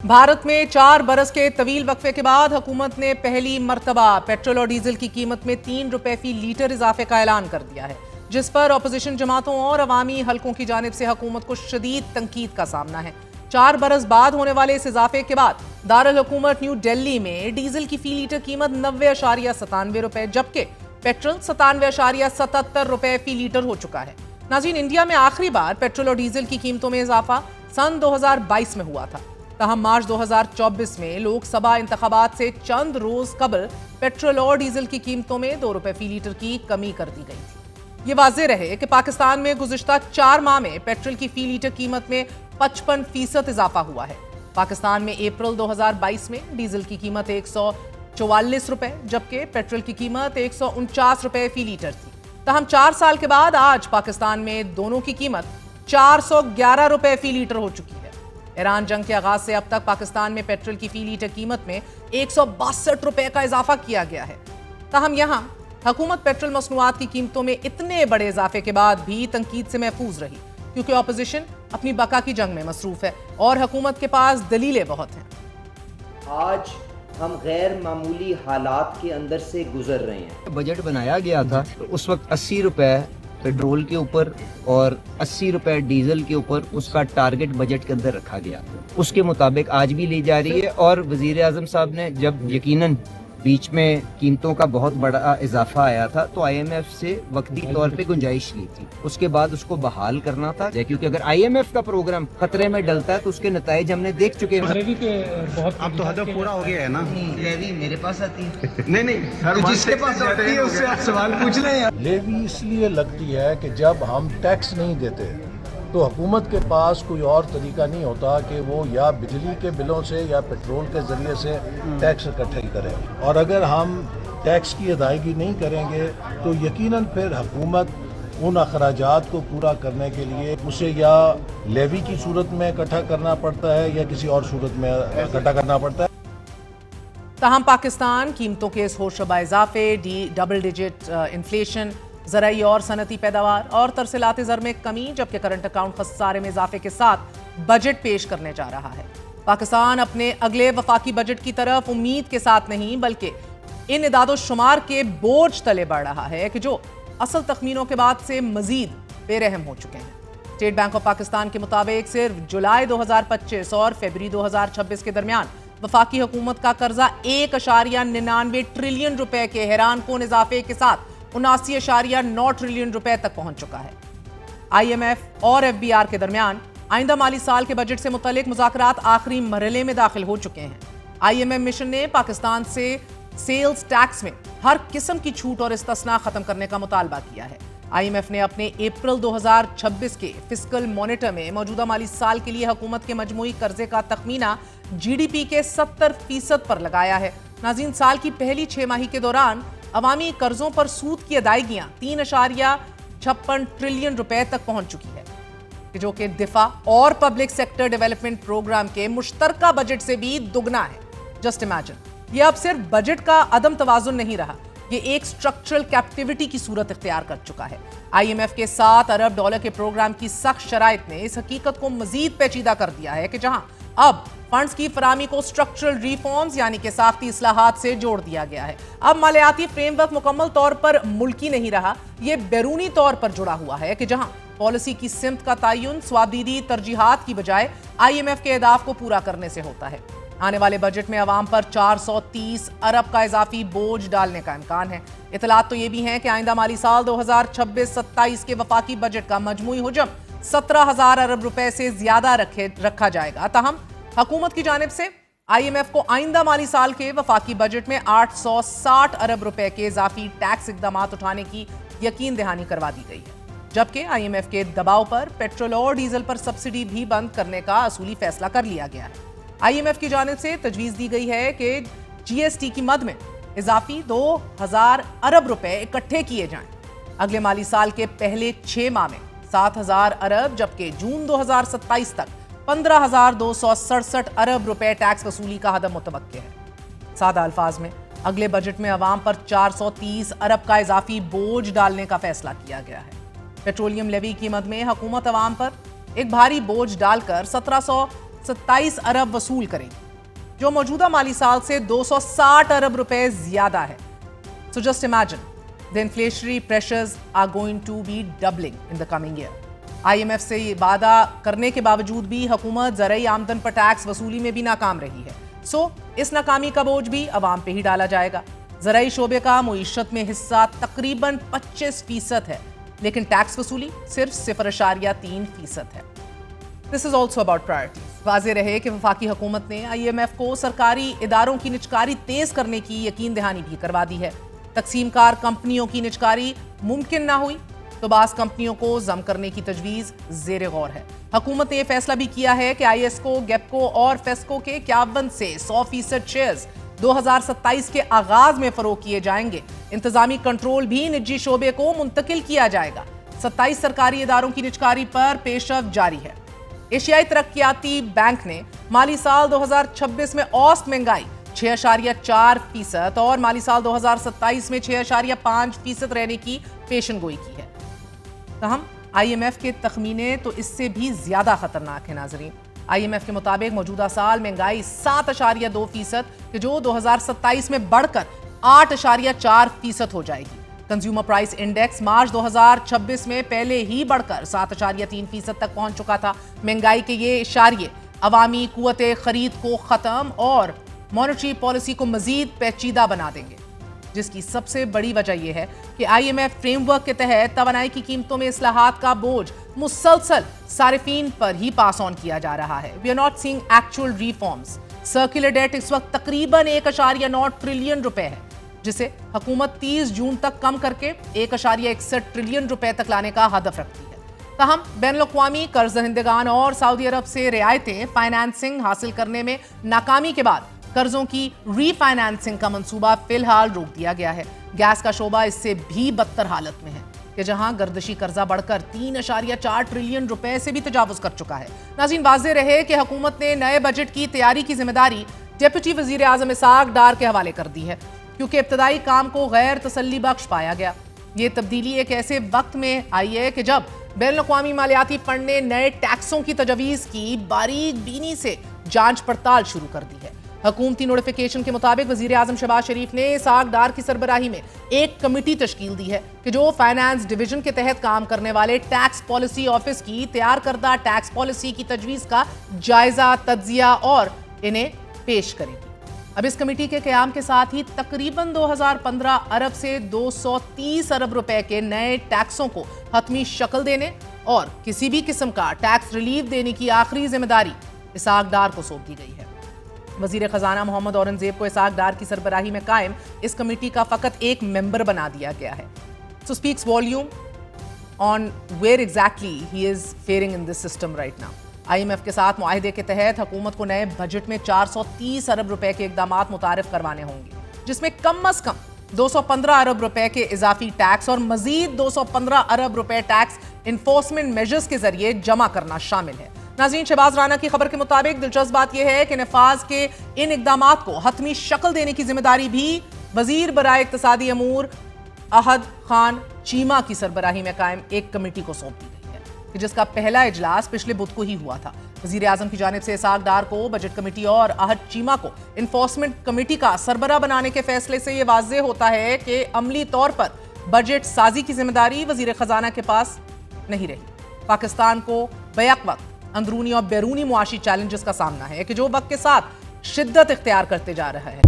भारत में 4 बरस के तवील वक्फे के बाद हुकूमत ने पहली मर्तबा पेट्रोल और डीजल की कीमत में 3 रुपए फी लीटर इजाफे का ऐलान कर दिया है, जिस पर अपोजिशन जमातों और अवामी हलकों की जानिब से हुकूमत को शदीद तनकीद का सामना है। 4 बरस बाद होने वाले इस इजाफे के बाद दारुल हुकूमत न्यू दिल्ली में डीजल की फी लीटर कीमत 90.97 रुपए जबकि पेट्रोल 97.77 रुपए फी लीटर हो चुका है। नाज़रीन, इंडिया में आखिरी बार पेट्रोल और डीजल की कीमतों में इजाफा सन 2022 में हुआ था। तहम मार्च 2024 में लोकसभा इंतखाबात से चंद रोज कबल पेट्रोल और डीजल की कीमतों में 2 रुपए फी लीटर की कमी कर दी गई थी। ये वाज़ेह रहे कि पाकिस्तान में गुज़िश्ता 4 माह में पेट्रोल की फी लीटर कीमत में 55% इजाफा हुआ है। पाकिस्तान में अप्रैल 2022 में डीजल की कीमत 144 रुपए जबकि पेट्रोल की कीमत 149 रुपए फी लीटर थी। तहम 4 साल के बाद आज पाकिस्तान में दोनों की कीमत 411 रुपए फी लीटर हो चुकी है। ईरान जंग के आगाज से अब तक पाकिस्तान में पेट्रोल की फी लीटर कीमत में 162 रुपए का इजाफा किया गया है। तहम यहां हुकूमत पेट्रोल मसनूआत की कीमतों में इतने बड़े इजाफे के बाद भी तनकीद से महफूज रही, क्योंकि अपोजिशन अपनी बका की जंग में मसरूफ है और हुकूमत के पास दलीलें बहुत हैं। आज हम गैर मामूली हालात के अंदर से गुजर रहे हैं। बजट बनाया गया था तो उस वक्त 80 रुपए पेट्रोल के ऊपर और 80 रुपए डीजल के ऊपर उसका टारगेट बजट के अंदर रखा गया। उसके मुताबिक आज भी ली जा रही है और वजीर आजम साहब ने जब यकीनन बीच में कीमतों का बहुत बड़ा इजाफा आया था तो IMF से वक्ती तौर पे गुंजाइश ली थी, उसके बाद उसको बहाल करना था, क्योंकि अगर IMF का प्रोग्राम खतरे में डलता है तो उसके नताइज हमने देख चुके हैं। अब तो हदफ पूरा हो गया है ना। लेवी मेरे पास आती है नहीं तो जिसके पास आती है उससे आप सवाल पूछ रहे हैं। लेवी इसलिए लगती है कि जब हम टैक्स नहीं देते तो हुकूमत के पास कोई और तरीका नहीं होता कि वो या बिजली के बिलों से या पेट्रोल के ज़रिए से टैक्स इकट्ठे करें, और अगर हम टैक्स की अदायगी नहीं करेंगे तो यकीनन फिर हुकूमत उन अखराजात को पूरा करने के लिए उसे या लेवी की सूरत में इकट्ठा करना पड़ता है या किसी और सूरत में इकट्ठा करना पड़ता है। तहम पाकिस्तान कीमतों के इस होशरबा इजाफे, डबल डिजिट इन्फ्लेशन, ज़राई और सनती पैदावार और तरसीलात ज़र में कमी जबकि करंट अकाउंट खसारे में इजाफे के साथ बजट पेश करने जा रहा है। पाकिस्तान अपने अगले वफाकी बजट की तरफ उम्मीद के साथ नहीं बल्कि इन इदादो शुमार के बोझ तले बढ़ रहा है कि जो असल तखमीनों के बाद से मजीद बेरहम हो चुके हैं। स्टेट बैंक ऑफ पाकिस्तान के मुताबिक सिर्फ जुलाई 2025 और फरवरी 2026 के दरमियान वफाकी हुकूमत का कर्जा 1.99 ट्रिलियन रुपए के हैरान कुन इजाफे के साथ 79.9 ट्रिलियन रुपए तक पहुंच चुका है। IMF और FBR के दरमियान आइंदा माली साल के बजट से मुतल्लिक मुज़ाकरात आखिरी मरहले में दाखिल हो चुके हैं। IMF मिशन ने पाकिस्तान से सेल्स टैक्स में हर किस्म की छूट और इस्तिस्ना खत्म करने का मुतालबा किया है। IMF ने अपने अप्रैल 2026 के फिस्कल मॉनिटर में मौजूदा माली साल के लिए हुकूमत के मजमूई कर्जे का तखमीना GDP के 70% पर लगाया है। नाज़रीन, साल की पहली 6 माही के दौरान अवामी कर्जों पर सूद की अदायगियां 3.56 ट्रिलियन रुपए तक पहुंच चुकी है, जो कि दिफा और पब्लिक सेक्टर डेवलपमेंट प्रोग्राम के मुश्तरका बजट से भी दुगना है। जस्ट इमेजिन, ये अब सिर्फ बजट का अदम तवाजुन नहीं रहा, ये एक स्ट्रक्चरल कैप्टिविटी की सूरत इख्तियार कर चुका है। IMF के $7 अरब के प्रोग्राम की सख्त शराइत ने इस हकीकत को मजीद पेचीदा कर दिया है कि जहां अब फंड्स की फरामी को स्ट्रक्चरल रिफॉर्म्स यानी कि साख्ती इस्लाहात से जोड़ दिया गया है। अब मालियाती फ्रेमवर्क मुकम्मल तौर पर मुल्की नहीं रहा, ये बैरूनी तौर पर जुड़ा हुआ है कि जहां पॉलिसी की सिमत का तयन स्वाबदीदी तरजीहात की बजाय IMF के अहदाफ को पूरा करने से होता है। आने वाले बजट में अवाम पर 430 अरब का इजाफी बोझ डालने का इम्कान है। इतलात तो ये भी हैं कि आइंदा माली साल 2026-27 के वफाकी बजट का मजमूई हुजम 17,000 अरब रुपए से ज्यादा रखा जाएगा। तहम हुकूमत की जानिब से IMF को आइंदा माली साल के वफाकी बजट में 860 अरब रुपए के इजाफी टैक्स इकदाम उठाने की यकीन दहानी करवा दी गई है, जबकि IMF के दबाव पर पेट्रोल और डीजल पर सब्सिडी भी बंद करने का असूली फैसला कर लिया गया है। IMF की जानिब से तजवीज़ दी गई है कि GST की मद में इजाफी 2,000 अरब रुपए इकट्ठे किए जाएं। अगले माली साल के पहले 6 माह में 7,000 अरब जबकि जून 2027 तक 15,267 अरब रुपए टैक्स वसूली का हदम मुतवक्के है। सादा अल्फाज में अगले बजट में अवाम पर 430 अरब का इजाफी बोझ डालने का फैसला किया गया है। पेट्रोलियम लेवी की मद में हुकूमत अवाम पर एक भारी बोझ डालकर 227 अरब वसूल करेगी, जो मौजूदा माली साल से 260 अरब रुपए ज्यादा है। So just imagine, the inflationary pressures are going to be doubling in the coming year. IMF से ये वादा करने के बावजूद भी हुकूमत ज़राई आमदन पर टैक्स वसूली में भी नाकाम रही है। सो इस नाकामी का बोझ भी अवाम पे ही डाला जाएगा। ज़राई शोबे का मुईशत में हिस्सा तकरीबन 25% है, लेकिन टैक्स वसूली सिर्फ 0.3% है। This is also about priorities. वाज़ेह रहे कि वफाकी हुकूमत ने IMF को सरकारी इदारों की निजकारी तेज करने की यकीन दहानी भी करवा दी है। तकसीमकार कंपनियों की निजकारी मुमकिन ना हुई तो बास कंपनियों को जम करने की तजवीज़ ज़ेर गौर है। हुकूमत ने यह फैसला भी किया है कि ISCO, गेपको और फेस्को के 51 से 100% शेयर्स 2027 के आगाज में फरोख्त किए जाएंगे। इंतजामी कंट्रोल भी निजी शोबे को मुंतकिल किया जाएगा। 27 सरकारी इदारों की निजकारी पर पेशरफ्त जारी है। एशियाई तरक्याती बैंक ने माली साल 2026 में औसत महंगाई 6.4% और माली साल 2027 में 6.5% रहने की पेशनगोई की है। तहम IMF के तखमीने तो इससे भी ज्यादा खतरनाक है। नाजरीन, IMF के मुताबिक मौजूदा साल महंगाई 7.2% कि जो 2027 में बढ़कर 8.4% हो जाएगी। कंज्यूमर प्राइस इंडेक्स मार्च 2026 में पहले ही बढ़कर 7.3% तक पहुंच चुका था। महंगाई के ये इशारे अवामी कुव्वते खरीद को खत्म और मॉनेटरी पॉलिसी को मजीद पेचीदा बना देंगे, जिसकी सबसे बड़ी वजह यह है कि IMF फ्रेमवर्क के तहत तवानाई की कीमतों में इस्लाहात का बोझ मुसलसल सारिफीन पर ही पास ऑन किया जा रहा है। We are not seeing actual reforms. Circular debt इस वक्त तकरीबन 1.9 ट्रिलियन रुपए है, जिसे हुकूमत 30 जून तक कम करके 1.61 ट्रिलियन रुपए तक लाने का हदफ रखती है। तहम बैनुल-अक़वामी कर्ज दहिंदगान और सऊदी अरब से रियायतें फाइनेंसिंग हासिल करने में नाकामी के बाद कर्जों की रीफाइनेंसिंग का मंसूबा फिलहाल रोक दिया गया है। गैस का शोबा इससे भी बदतर हालत में है कि जहां गर्दिशी कर्जा बढ़कर 3.4 ट्रिलियन रुपए से भी तजावुज कर चुका है। नाज़रीन, वाज़ेह रहे कि हुकूमत ने नए बजट की तैयारी की जिम्मेदारी डिप्टी वज़ीर आज़म इसाक डार के हवाले कर दी है, क्योंकि इब्तदाई काम को गैर तसल्ली बख्श पाया गया। ये तब्दीली एक ऐसे वक्त में आई है कि जब बैनुल-अक़वामी मालियाती फंड ने नए टैक्सों की तजवीज़ की बारीक बीनी से जांच पड़ताल शुरू कर दी है। हुकूमती नोटिफिकेशन के मुताबिक वज़ीर आज़म शहबाज शरीफ ने इसाक डार की सरबराही में एक कमेटी तश्कील दी है कि जो फाइनेंस डिवीजन के तहत काम करने वाले टैक्स पॉलिसी ऑफिस की तैयार करदा टैक्स पॉलिसी की तजवीज़ का जायजा, तज्जिया और इन्हें पेश करेगी। अब इस कमेटी के क़याम के साथ ही तकरीबन 2015 अरब से 230 अरब रुपए के नए टैक्सों को हतमी शक्ल देने और किसी भी किस्म का टैक्स रिलीफ देने की आखिरी जिम्मेदारी इसाक डार को सौंप दी गई है। वज़ीर ख़जाना मोहम्मद औरंगज़ेब को इसाक डार की सरबराही में कायम इस कमेटी का फ़कत एक मेंबर बना दिया गया है। So speaks volume on where exactly he is faring in this system right now. IMF के साथ मुआहिदे के तहत हुकूमत को नए बजट में 430 अरब रुपए के इक़दामात मुतारिफ करवाने होंगे, जिसमें कम अज़ कम 215 अरब रुपए के इजाफी टैक्स और मजीद 215 अरब रुपए टैक्स इन्फोर्समेंट मेजर्स के जरिए जमा करना शामिल है। नाज़रीन, शहबाज राना की खबर के मुताबिक दिलचस्प बात यह है कि नफाज के इन इक़दामात को हतमी शक्ल देने की जिम्मेदारी भी वजीर बराए इक़्तिसादी अमूर अहद खान चीमा की सरबराही में कायम एक कमेटी को सौंप दी गई है, कि जिसका पहला इजलास पिछले बुध को ही हुआ था। वज़ीर आज़म की जानिब से इसाक डार को बजट कमेटी और अहद चीमा को इन्फोर्समेंट कमेटी का सरबराह बनाने के फैसले से यह वाज़ेह होता है कि अमली तौर पर बजट साजी की जिम्मेदारी वज़ीर ख़जाना के पास नहीं रही। पाकिस्तान को बैक वक्त अंदरूनी और बैरूनी मुआशी चैलेंजेस का सामना है कि जो वक्त के साथ शिद्दत इख्तियार करते जा रहा है।